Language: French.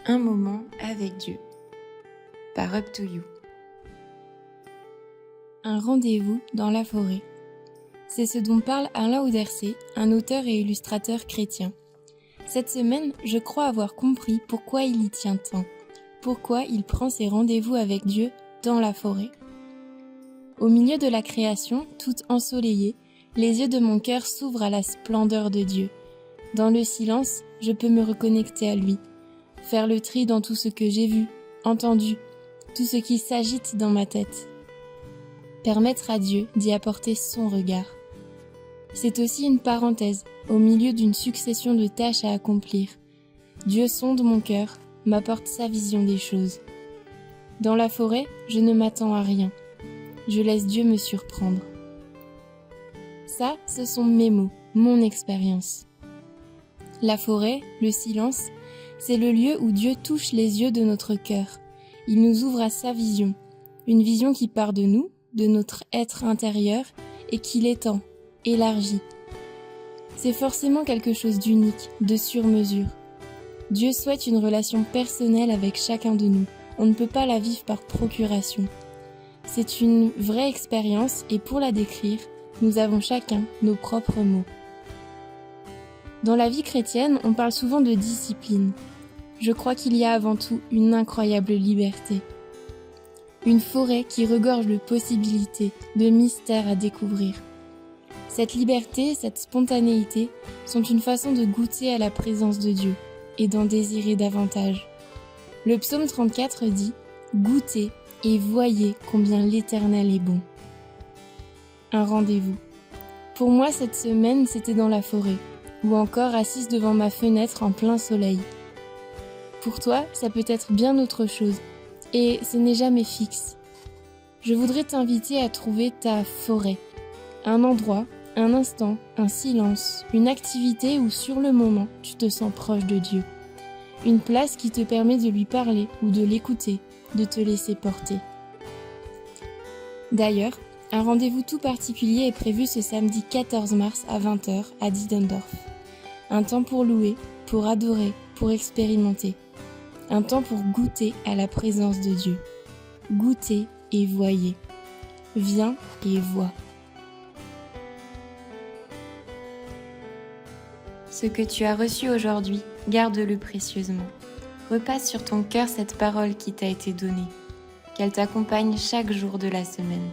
Un moment avec Dieu, par Up to You. Un rendez-vous dans la forêt. C'est ce dont parle Alain Ouderset, un auteur et illustrateur chrétien. Cette semaine, je crois avoir compris pourquoi il y tient tant, pourquoi il prend ses rendez-vous avec Dieu dans la forêt. Au milieu de la création, toute ensoleillée, les yeux de mon cœur s'ouvrent à la splendeur de Dieu. Dans le silence, je peux me reconnecter à lui, faire le tri dans tout ce que j'ai vu, entendu, tout ce qui s'agite dans ma tête. Permettre à Dieu d'y apporter son regard. C'est aussi une parenthèse, au milieu d'une succession de tâches à accomplir. Dieu sonde mon cœur, m'apporte sa vision des choses. Dans la forêt, je ne m'attends à rien. Je laisse Dieu me surprendre. Ça, ce sont mes mots, mon expérience. La forêt, le silence, c'est le lieu où Dieu touche les yeux de notre cœur. Il nous ouvre à sa vision, une vision qui part de nous, de notre être intérieur, et qui l'étend, élargit. C'est forcément quelque chose d'unique, de sur-mesure. Dieu souhaite une relation personnelle avec chacun de nous. On ne peut pas la vivre par procuration. C'est une vraie expérience et pour la décrire, nous avons chacun nos propres mots. Dans la vie chrétienne, on parle souvent de discipline. Je crois qu'il y a avant tout une incroyable liberté. Une forêt qui regorge de possibilités, de mystères à découvrir. Cette liberté, cette spontanéité sont une façon de goûter à la présence de Dieu et d'en désirer davantage. Le psaume 34 dit « Goûtez et voyez combien l'Éternel est bon ». Un rendez-vous. Pour moi, cette semaine, c'était dans la forêt, ou encore assise devant ma fenêtre en plein soleil. Pour toi, ça peut être bien autre chose, et ce n'est jamais fixe. Je voudrais t'inviter à trouver ta forêt, un endroit, un instant, un silence, une activité où sur le moment tu te sens proche de Dieu. Une place qui te permet de lui parler ou de l'écouter, de te laisser porter. D'ailleurs, un rendez-vous tout particulier est prévu ce samedi 14 mars à 20h à Diedendorf. Un temps pour louer, pour adorer, pour expérimenter. Un temps pour goûter à la présence de Dieu. Goûtez et voyez. Viens et vois. Ce que tu as reçu aujourd'hui, garde-le précieusement. Repasse sur ton cœur cette parole qui t'a été donnée. Qu'elle t'accompagne chaque jour de la semaine.